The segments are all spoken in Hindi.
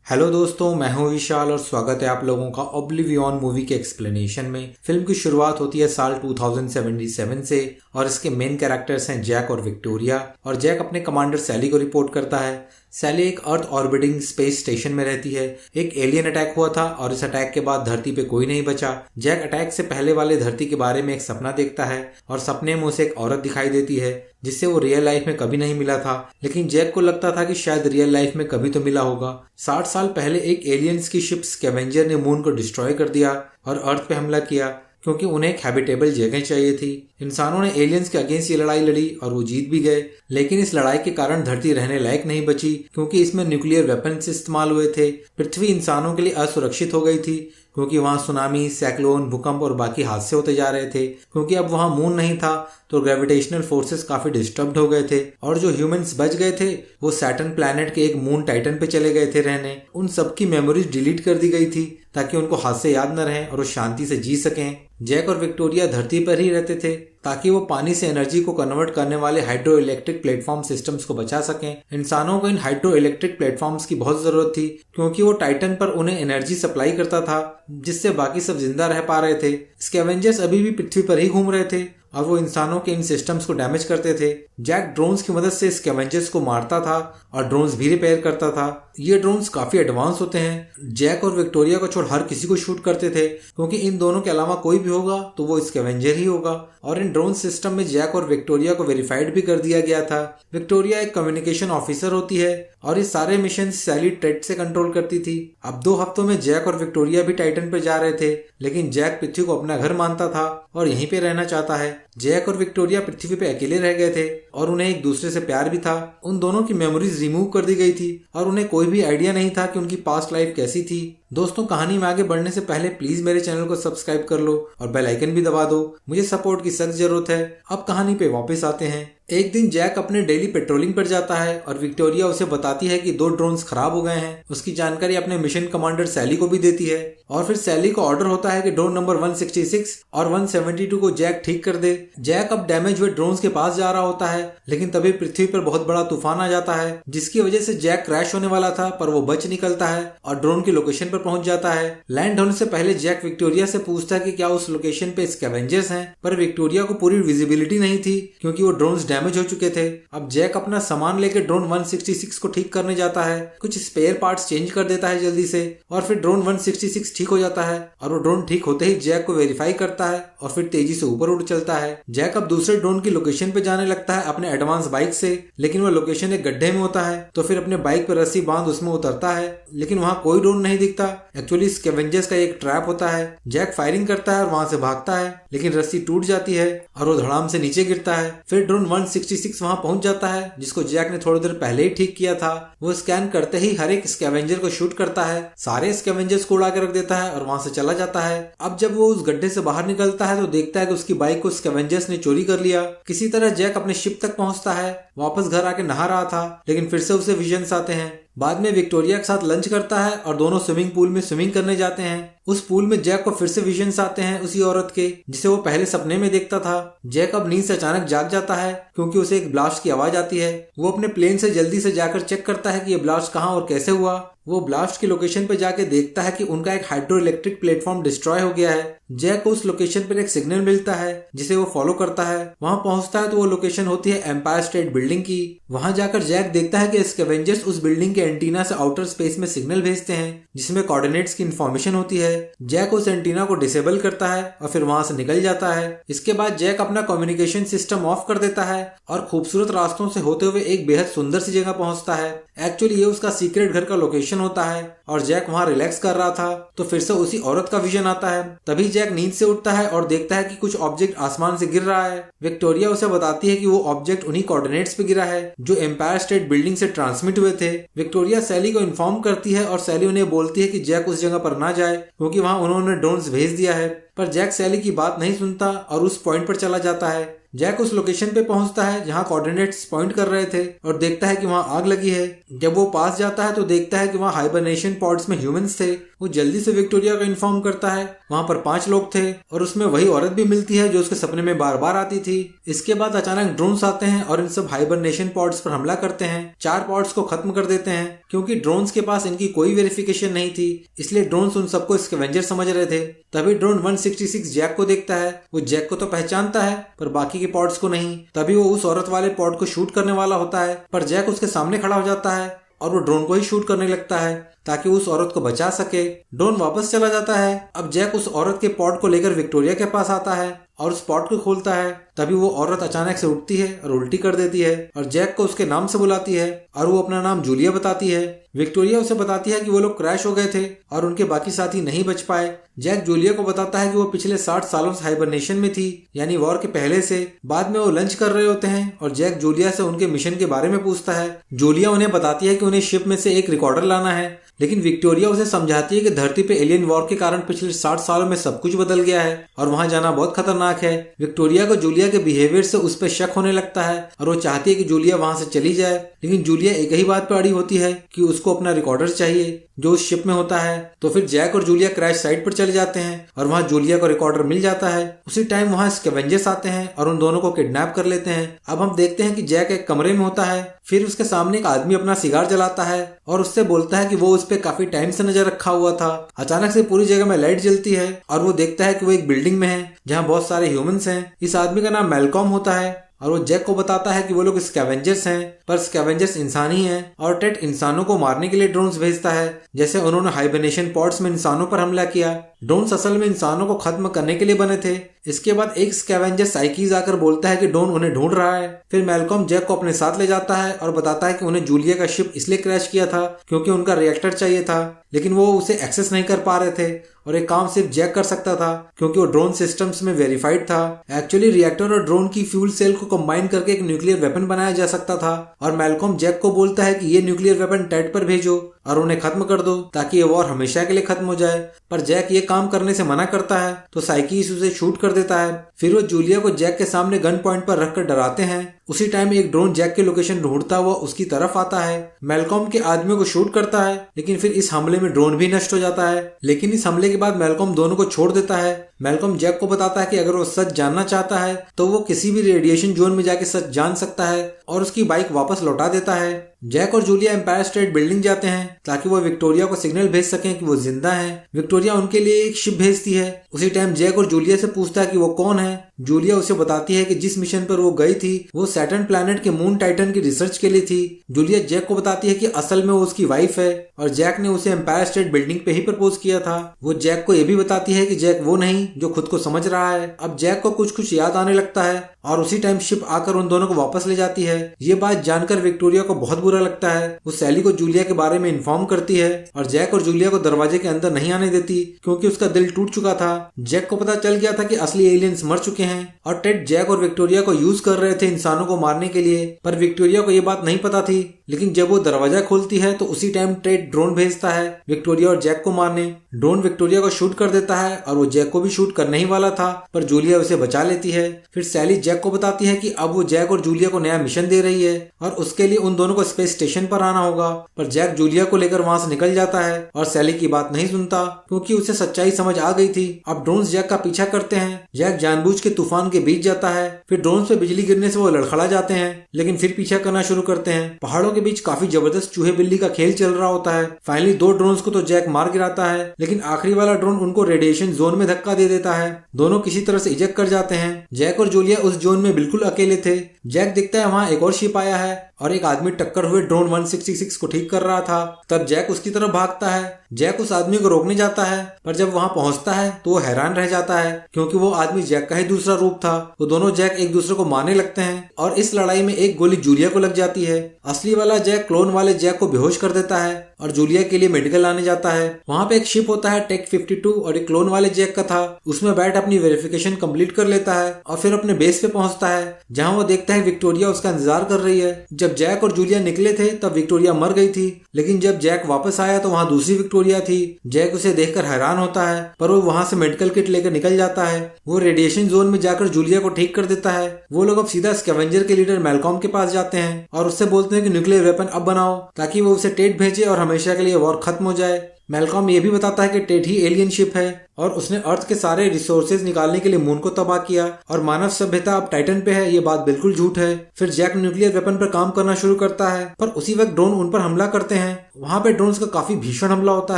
हेलो दोस्तों, मैं हूं विशाल और स्वागत है आप लोगों का ओब्लिवियन मूवी के एक्सप्लेनेशन में। फिल्म की शुरुआत होती है साल 2077 से और इसके मेन कैरेक्टर्स हैं जैक और विक्टोरिया। और जैक अपने कमांडर सैली को रिपोर्ट करता है। सैली एक अर्थ ऑर्बिटिंग स्पेस स्टेशन में रहती है। एक एलियन अटैक हुआ था और इस अटैक के बाद धरती पे कोई नहीं बचा। जैक अटैक से पहले वाले धरती के बारे में एक सपना देखता है और सपने में उसे एक औरत दिखाई देती है जिससे वो रियल लाइफ में कभी नहीं मिला था, लेकिन जैक को लगता था कि शायद रियल लाइफ में कभी तो मिला होगा। 60 साल पहले एक एलियंस की शिप स्कैवेंजर ने मून को डिस्ट्रॉय कर दिया और अर्थ पे हमला किया क्योंकि उन्हें एक हैबिटेबल जगह चाहिए थी। इंसानों ने एलियंस के अगेंस्ट ये लड़ाई लड़ी और वो जीत भी गए, लेकिन इस लड़ाई के कारण धरती रहने लायक नहीं बची क्योंकि इसमें न्यूक्लियर वेपन्स इस्तेमाल हुए थे। पृथ्वी इंसानों के लिए असुरक्षित हो गई थी क्योंकि वहां सुनामी, सैक्लोन, भूकंप और बाकी हादसे होते जा रहे थे। क्योंकि अब वहां मून नहीं था तो ग्रेविटेशनल फोर्सेस काफी डिस्टर्ब्ड हो गए थे और जो ह्यूमंस बच गए थे वो सैटर्न प्लैनेट के एक मून टाइटन पे चले गए थे रहने। उन सबकी मेमोरीज डिलीट कर दी गई थी ताकि उनको हादसे याद न रहें और वो शांति से जी सकें। जैक और विक्टोरिया धरती पर ही रहते थे ताकि वो पानी से एनर्जी को कन्वर्ट करने वाले हाइड्रो इलेक्ट्रिक प्लेटफॉर्म सिस्टम्स को बचा सकें। इंसानों को इन हाइड्रो इलेक्ट्रिक प्लेटफॉर्म्स की बहुत जरूरत थी क्योंकि वो टाइटन पर उन्हें एनर्जी सप्लाई करता था जिससे बाकी सब जिंदा रह पा रहे थे। स्कैवेंजर्स अभी भी पृथ्वी पर ही घूम रहे थे और वो इंसानों के इन सिस्टम्स को डैमेज करते थे। जैक ड्रोन्स की मदद से स्कैवेंजर्स को मारता था और ड्रोन्स भी रिपेयर करता था। ये ड्रोन्स काफी एडवांस होते हैं। जैक और विक्टोरिया को छोड़ हर किसी को शूट करते थे क्योंकि इन दोनों के अलावा कोई भी होगा तो वो स्कैवेंजर ही होगा। और इन ड्रोन सिस्टम में जैक और विक्टोरिया को वेरीफाइड भी कर दिया गया था। विक्टोरिया एक कम्युनिकेशन ऑफिसर होती है और ये सारे मिशन सैली ट्रेड से कंट्रोल करती थी। अब 2 हफ्तों में जैक और विक्टोरिया भी टाइटन पर जा रहे थे, लेकिन जैक पृथ्वी को अपना घर मानता था और यहीं पे रहना चाहता है। जैक और विक्टोरिया पृथ्वी पे अकेले रह गए थे और उन्हें एक दूसरे से प्यार भी था। उन दोनों की मेमोरीज रिमूव कर दी गई थी और उन्हें कोई भी आइडिया नहीं था कि उनकी पास्ट लाइफ कैसी थी। दोस्तों, कहानी में आगे बढ़ने से पहले प्लीज मेरे चैनल को सब्सक्राइब कर लो और बेल आइकन भी दबा दो। मुझे सपोर्ट की सख्त जरूरत है। अब कहानी पे वापस आते हैं। एक दिन जैक अपने डेली पेट्रोलिंग पर जाता है और विक्टोरिया उसे बताती है कि 2 ड्रोन्स खराब हो गए हैं। उसकी जानकारी अपने मिशन कमांडर सैली को भी देती है और फिर सैली को ऑर्डर होता है कि ड्रोन नंबर 166 और 172 को जैक ठीक कर दे। जैक अब डैमेज हुए ड्रोन्स के पास जा रहा होता है, लेकिन तभी पृथ्वी पर बहुत बड़ा तूफान आ जाता है जिसकी वजह से जैक क्रैश होने वाला था, पर वो बच निकलता है और ड्रोन की लोकेशन पर पहुंच जाता है। लैंड होने से पहले जैक विक्टोरिया से पूछता है कि क्या उस लोकेशन पे स्कैवेंजर्स हैं, पर विक्टोरिया को पूरी विजिबिलिटी नहीं थी क्योंकि वो ड्रोन्स डैमेज हो चुके थे। अब जैक अपना सामान लेकर ड्रोन 166 को ठीक करने जाता है। कुछ स्पेयर पार्ट्स चेंज कर देता है जल्दी से और फिर ड्रोन 166 ठीक हो जाता है और वो ड्रोन ठीक होते ही जैक को वेरीफाई करता है और फिर तेजी से ऊपर उड़ चलता है। जैक अब दूसरे ड्रोन की लोकेशन पे जाने लगता है अपने एडवांस बाइक से, लेकिन वो लोकेशन एक गड्ढे में होता है तो फिर अपने बाइक पर रस्सी बांध उसमें उतरता है, लेकिन वहां कोई ड्रोन नहीं दिखता। एक्चुअली स्कैवेंजर्स का एक ट्रैप होता है। जैक फायरिंग करता है और वहां से भागता है, लेकिन रस्सी टूट जाती है और वो धड़ाम से नीचे गिरता है। फिर ड्रोन 166 वहां पहुंच जाता है जिसको जैक ने थोड़ी देर पहले ही ठीक किया था। वो स्कैन करते ही हर एक स्कैवेंजर को शूट करता है, सारे स्कैवेंजर्स को उड़ा के रख देता है और वहां से चला जाता है। अब जब वो उस गड्ढे से बाहर निकलता है तो देखता है कि उसकी बाइक को स्कैवेंजर्स ने चोरी कर लिया। किसी तरह जैक अपने शिप तक पहुंचता है। वापस घर आके नहा रहा था, लेकिन फिर से उसे विजन्स आते हैं। बाद में विक्टोरिया के साथ लंच करता है और दोनों स्विमिंग पूल में स्विमिंग करने जाते हैं। उस पूल में जैक को फिर से विजन्स आते हैं उसी औरत के जिसे वो पहले सपने में देखता था। जैक अब नींद से अचानक जाग जाता है क्योंकि उसे एक ब्लास्ट की आवाज आती है। वो अपने प्लेन से जल्दी से जाकर चेक करता है कि ये ब्लास्ट कहाँ और कैसे हुआ। वो ब्लास्ट की लोकेशन पे जाके देखता है कि उनका एक हाइड्रो इलेक्ट्रिक प्लेटफॉर्म डिस्ट्रॉय हो गया है। जैक को उस लोकेशन पर एक सिग्नल मिलता है जिसे वो फॉलो करता है। वहां पहुंचता है तो वो लोकेशन होती है एम्पायर स्टेट बिल्डिंग की। वहां जाकर जैक देखता है कि स्कैवेंजर्स उस बिल्डिंग के एंटीना से आउटर स्पेस में सिग्नल भेजते हैं जिसमें कोऑर्डिनेट्स की इंफॉर्मेशन होती है। जैक उस एंटीना को डिसेबल करता है और फिर वहां से निकल जाता है। इसके बाद जैक अपना कम्युनिकेशन सिस्टम ऑफ कर देता है और खूबसूरत रास्तों से होते हुए एक बेहद सुंदर सी जगह पहुंचता है। एक्चुअली ये उसका सीक्रेट घर का लोकेशन होता है और जैक वहां रिलैक्स कर रहा था तो फिर से उसी औरत का विजन आता है। तभी जैक नींद से उठता है और देखता है कि कुछ ऑब्जेक्ट आसमान से गिर रहा है। विक्टोरिया उसे बताती है कि वो ऑब्जेक्ट उन्हीं कोऑर्डिनेट्स पे गिरा है जो एम्पायर स्टेट बिल्डिंग से ट्रांसमिट हुए थे। विक्टोरिया सैली को इन्फॉर्म करती है और सैली उन्हें बोलती है कि जैक उस जगह पर ना जाए क्योंकि वहां उन्होंने ड्रोन्स भेज दिया है, पर जैक सैली की बात नहीं सुनता और उस पॉइंट पर चला जाता है। जैक उस लोकेशन पे पहुंचता है जहां कोऑर्डिनेट्स पॉइंट कर रहे थे और देखता है कि वहां आग लगी है। जब वो पास जाता है तो देखता है कि वहां हाइबरनेशन पॉड्स में ह्यूमंस थे। वो जल्दी से विक्टोरिया को इन्फॉर्म करता है। वहां पर 5 लोग थे और उसमें वही औरत भी मिलती है जो उसके सपने में बार बार आती थी। इसके बाद अचानक ड्रोन्स आते हैं और इन सब हाइबरनेशन पॉड्स पर हमला करते हैं। 4 पॉड्स को खत्म कर देते हैं। क्योंकि ड्रोन्स के पास इनकी कोई वेरिफिकेशन नहीं थी, इसलिए ड्रोन्स उन सबको स्कैवेंजर समझ रहे थे। तभी ड्रोन 166 जैक को देखता है। वो जैक को तो पहचानता है पर बाकी के पॉड्स को नहीं। तभी वो उस औरत वाले पॉड को शूट करने वाला होता है, पर जैक उसके सामने खड़ा हो जाता है और वो ड्रोन को ही शूट करने लगता है ताकि उस औरत को बचा सके। ड्रोन वापस चला जाता है। अब जैक उस औरत के पॉड को लेकर विक्टोरिया के पास आता है और उस पॉड को खोलता है। तभी वो औरत अचानक से उठती है और उल्टी कर देती है और जैक को उसके नाम से बुलाती है और वो अपना नाम जूलिया बताती है। विक्टोरिया उसे बताती है कि वो लोग क्रैश हो गए थे और उनके बाकी साथी नहीं बच पाए। जैक जूलिया को बताता है कि वो पिछले 60 सालों से हाइबरनेशन में थी, यानी वॉर के पहले से। बाद में वो लंच कर रहे होते हैं और जैक जूलिया से उनके मिशन के बारे में पूछता है। जूलिया उन्हें बताती है कि उन्हें शिप में से एक रिकॉर्डर लाना है, लेकिन विक्टोरिया उसे समझाती है कि धरती पे एलियन वॉर के कारण पिछले 60 सालों में सब कुछ बदल गया है और वहां जाना बहुत खतरनाक है। विक्टोरिया को जूलिया के बिहेवियर से उस पर शक होने लगता है और वो चाहती है कि जूलिया वहां से चली जाए, लेकिन जूलिया एक ही बात पर अड़ी होती है कि उसको अपना रिकॉर्डर चाहिए जो उस शिप में होता है। तो फिर जैक और जूलिया क्रैश साइट पर चले जाते हैं और वहां जूलिया को रिकॉर्डर मिल जाता है। उसी टाइम वहां स्कैवेंजर्स आते हैं और उन दोनों को किडनैप कर लेते हैं। अब हम देखते हैं कि जैक एक कमरे में होता है। फिर उसके सामने एक आदमी अपना सिगार जलाता है और उससे बोलता है कि वो उस पर काफी टाइम से नजर रखा हुआ था। अचानक से पूरी जगह में लाइट जलती है और वो देखता है कि वो एक बिल्डिंग में है जहाँ बहुत सारे ह्यूमंस हैं। इस आदमी का नाम मैलकॉम होता है और वो जैक को बताता है कि वो लोग स्कैवेंजर्स हैं, पर स्कैवेंजर्स इंसान ही हैं और टेड इंसानों को मारने के लिए ड्रोन्स भेजता है, जैसे उन्होंने हाइबरनेशन पॉड्स में इंसानों पर हमला किया। ड्रोन्स असल में इंसानों को खत्म करने के लिए बने थे। इसके बाद एक स्कैवेंजर साइकीज आकर बोलता है कि डॉन उन्हें ढूंढ रहा है। फिर मैलकॉम जैक को अपने साथ ले जाता है और बताता है कि उन्हें जूलिया का शिप इसलिए क्रैश किया था क्योंकि उनका रिएक्टर चाहिए था, लेकिन वो उसे एक्सेस नहीं कर पा रहे थे और एक काम सिर्फ जैक कर सकता था क्योंकि वो ड्रोन सिस्टम्स में वेरीफाइड था। एक्चुअली रिएक्टर और ड्रोन की फ्यूल सेल को कंबाइन करके एक न्यूक्लियर वेपन बनाया जा सकता था और मैलकॉम जैक को बोलता है कि ये न्यूक्लियर वेपन टेड पर भेजो और उन्हें खत्म कर दो ताकि ये वॉर हमेशा के लिए खत्म हो जाए। पर जैक ये काम करने से मना करता है तो साइकीस उसे शूट कर देता है। फिर वो जूलिया को जैक के सामने गन पॉइंट पर रखकर डराते हैं। उसी टाइम एक ड्रोन जैक की लोकेशन ढूंढता हुआ उसकी तरफ आता है। मैलकॉम के आदमियों को शूट करता है, लेकिन फिर इस हमले में ड्रोन भी नष्ट हो जाता है। लेकिन इस हमले के बाद मैलकॉम दोनों को छोड़ देता है। मैलकॉम जैक को बताता है कि अगर वो सच जानना चाहता है तो वो किसी भी रेडिएशन जोन में जाके सच जान सकता है और उसकी बाइक वापस लौटा देता है। जैक और जूलिया एम्पायर स्टेट बिल्डिंग जाते हैं ताकि वो विक्टोरिया को सिग्नल भेज सकें कि वो जिंदा हैं। विक्टोरिया उनके लिए एक शिप भेजती है। उसी टाइम जैक और जूलिया से पूछता है कि वो कौन है। जूलिया उसे बताती है कि जिस मिशन पर वो गई थी वो सैटर्न प्लैनेट के मून टाइटन की रिसर्च के लिए थी। जूलिया जैक को बताती है कि असल में वो उसकी वाइफ है और जैक ने उसे एम्पायर स्टेट बिल्डिंग पे ही प्रपोज किया था। वो जैक को ये भी बताती है कि जैक वो नहीं जो खुद को समझ रहा है। अब जैक को कुछ याद आने लगता है और उसी टाइम शिप आकर उन दोनों को वापस ले जाती है। ये बात जानकर विक्टोरिया को बहुत बुरा लगता है। वो सैली को जूलिया के बारे में इन्फॉर्म करती है और जैक और जूलिया को दरवाजे के अंदर नहीं आने देती क्योंकि उसका दिल टूट चुका था। जैक को पता चल गया था कि असली एलियंस मर चुके हैं और टेड जैक और विक्टोरिया को यूज कर रहे थे इंसानों को मारने के लिए, पर विक्टोरिया को ये बात नहीं पता थी। लेकिन जब वो दरवाजा खोलती है तो उसी टाइम टेड ड्रोन भेजता है विक्टोरिया और जैक को मारने। ड्रोन विक्टोरिया को शूट कर देता है और वो जैक को भी शूट करने ही वाला था, पर जूलिया उसे बचा लेती है। फिर सैली जैक को बताती है कि अब वो जैक और जूलिया को नया मिशन दे रही है और उसके लिए उन दोनों को स्पेस स्टेशन पर आना होगा, पर जैक जूलिया को लेकर वहां से निकल जाता है और सैली की बात नहीं सुनता क्योंकि उसे सच्चाई समझ आ गई थी। अब ड्रोन्स जैक का पीछा करते हैं। जैक जानबूझ के तूफान के बीच जाता है। फिर ड्रोन्स पे बिजली गिरने से वो लड़खड़ा जाते हैं, लेकिन फिर पीछा करना शुरू करते हैं। पहाड़ों के बीच काफी जबरदस्त चूहे बिल्ली का खेल चल रहा होता है। फाइनली 2 ड्रोन्स को तो जैक मार गिराता है, लेकिन आखिरी वाला ड्रोन उनको रेडिएशन जोन में धक्का दे देता है। दोनों किसी तरह से इजेक्ट कर जाते हैं। जैक और जूलिया उस जोन में बिल्कुल अकेले थे। जैक देखता है वहां एक और शिप आया है और एक आदमी टक्कर हुए ड्रोन 166 को ठीक कर रहा था। तब जैक उसकी तरफ भागता है। जैक उस आदमी को रोकने जाता है, पर जब वहां पहुंचता है तो वो हैरान रह जाता है क्योंकि वो आदमी जैक का ही दूसरा रूप था। वो दोनों जैक एक दूसरे को मारने लगते हैं और इस लड़ाई में एक गोली जूलिया को लग जाती है। असली वाला जैक क्लोन वाले जैक को बेहोश कर देता है और जूलिया के लिए मेडिकल लाने जाता है। वहाँ पे एक शिप होता है टेक 52 और एक क्लोन वाले जैक का था। उसमें बैठ अपनी वेरिफिकेशन कंप्लीट कर लेता है और फिर अपने बेस पे पहुंचता है, जहाँ वो देखता है विक्टोरिया उसका इंतजार कर रही है। जब जैक और जूलिया निकले थे तब विक्टोरिया मर गई थी, लेकिन जब जैक वापस आया तो वहाँ दूसरी विक्टोरिया थी। जैक उसे देखकर हैरान होता है, पर वो वहाँ से मेडिकल किट लेकर निकल जाता है। वो रेडिएशन जोन में जाकर जूलिया को ठीक कर देता है। वो लोग अब सीधा स्कैवेंजर के लीडर मैलकॉम के पास जाते हैं और उससे बोलते हैं कि न्यूक्लियर वेपन अब बनाओ ताकि वो उसे टेट भेजे और हमेशा के लिए वॉर खत्म हो जाए। मैलकॉम ये भी बताता है कि टेट ही एलियन शिप है और उसने अर्थ के सारे रिसोर्सेज निकालने के लिए मून को तबाह किया और मानव सभ्यता अब टाइटन पे है। ये बात बिल्कुल झूठ है। फिर जैक न्यूक्लियर वेपन पर काम करना शुरू करता है, पर उसी वक्त ड्रोन उन पर हमला करते हैं। वहाँ पे ड्रोन्स का काफी भीषण हमला होता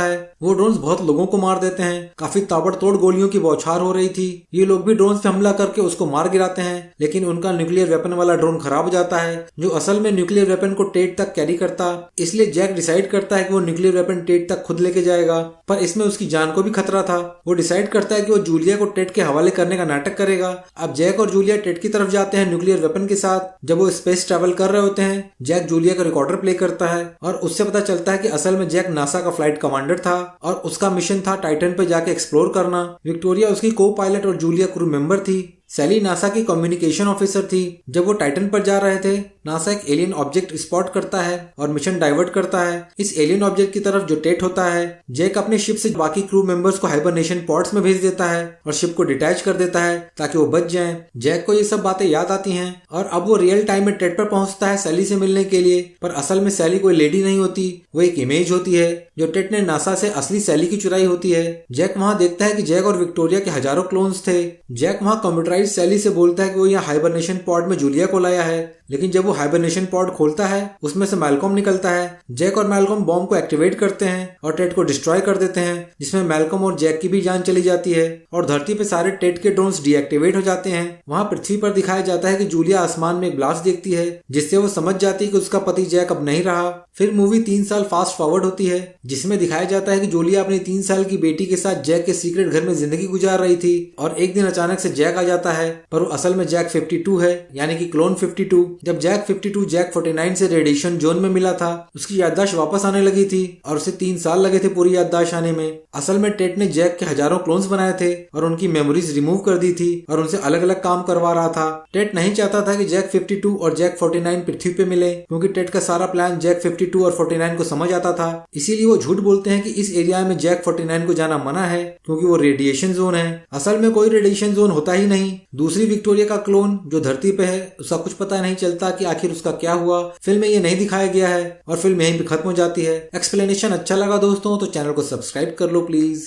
है। वो ड्रोन्स बहुत लोगों को मार देते हैं। काफी ताबड़तोड़ गोलियों की बौछार हो रही थी। ये लोग भी ड्रोन्स पे हमला करके उसको मार गिराते हैं, लेकिन उनका न्यूक्लियर वेपन वाला ड्रोन खराब हो जाता है, जो असल में न्यूक्लियर वेपन को टेट तक कैरी करता। इसलिए जैक डिसाइड करता है कि वो न्यूक्लियर वेपन टेट तक खुद लेके जाएगा, पर इसमें उसकी जान को भी खतरा था। वो डिसाइड करता है कि वो जूलिया को टेट के हवाले करने का नाटक करेगा। अब जैक और जूलिया टेट की तरफ जाते हैं न्यूक्लियर वेपन के साथ। जब वो स्पेस ट्रैवल कर रहे होते हैं, जैक जूलिया का रिकॉर्डर प्ले करता है और उससे पता चलता है कि असल में जैक नासा का फ्लाइट कमांडर था और उसका मिशन था टाइटन पे जाके एक्सप्लोर करना। विक्टोरिया उसकी को पायलट और जूलिया क्रू मेंबर थी। सैली नासा की कम्युनिकेशन ऑफिसर थी। जब वो टाइटन पर जा रहे थे, नासा एक एलियन ऑब्जेक्ट स्पॉट करता है और मिशन डाइवर्ट करता है इस एलियन ऑब्जेक्ट की तरफ जो टेट होता है। जैक अपने शिप से बाकी क्रू मेंबर्स को हाइबरनेशन पॉड्स में भेज देता है और शिप को डिटैच कर देता है ताकि वो बच जाएं। जैक को ये सब बातें याद आती हैं और अब वो रियल टाइम में टेट पर पहुंचता है सैली से मिलने के लिए, पर असल में सैली कोई लेडी नहीं होती, वो एक इमेज होती है जो टेट ने नासा से असली सैली की चुराई होती है। जैक वहाँ देखता है कि जैक और विक्टोरिया के हजारों क्लोन्स थे। जैक वहाँ कंप्यूटराइज सैली से बोलता है कि वो यहाँ हाइबरनेशन पॉड में जूलिया को लाया है, लेकिन जब वो हाइबरनेशन पॉड खोलता है उसमें से मैलकॉम निकलता है। जैक और मैलकॉम बॉम्ब को एक्टिवेट करते हैं और टेट को डिस्ट्रॉय कर देते हैं, जिसमें मैलकॉम और जैक की भी जान चली जाती है और धरती पे सारे टेट के ड्रोन्स डीएक्टिवेट हो जाते हैं। वहाँ पृथ्वी पर दिखाया जाता है कि जूलिया आसमान में एक ब्लास्ट देखती है, जिससे वो समझ जाती है कि उसका पति जैक अब नहीं रहा। फिर मूवी 3 साल फास्ट फॉरवर्ड होती है, जिसमें दिखाया जाता है कि जूलिया अपनी 3 साल की बेटी के साथ जैक के सीक्रेट घर में जिंदगी गुजार रही थी और एक दिन अचानक से जैक आ जाता है, पर वो असल में जैक 52 है, यानी कि क्लोन 52। जब जैक 52 जैक 49 से रेडिएशन जोन में मिला था, उसकी याददाश्त वापस आने लगी थी और उसे 3 साल लगे थे पूरी याददाश्त आने में। असल में टेट ने जैक के हजारों क्लोन्स बनाए थे और उनकी मेमोरीज रिमूव कर दी थी और उनसे अलग अलग काम करवा रहा था। टेट नहीं चाहता था कि जैक 52 और जैक 49 पृथ्वी पे मिले, क्योंकि टेट का सारा प्लान जैक 52 और 49 को समझ आता था। इसीलिए वो झूठ बोलते हैं कि इस एरिया में जैक 49 को जाना मना है, क्योंकि वो रेडिएशन जोन है। असल में कोई रेडिएशन जोन होता ही नहीं। दूसरी विक्टोरिया का क्लोन जो धरती पे है, उसका कुछ पता नहीं चलता कि आखिर उसका क्या हुआ। फिल्म में ये नहीं दिखाया गया है और फिल्म यहीं पे खत्म हो जाती है। एक्सप्लेनेशन अच्छा लगा दोस्तों तो चैनल को सब्सक्राइब कर लो प्लीज।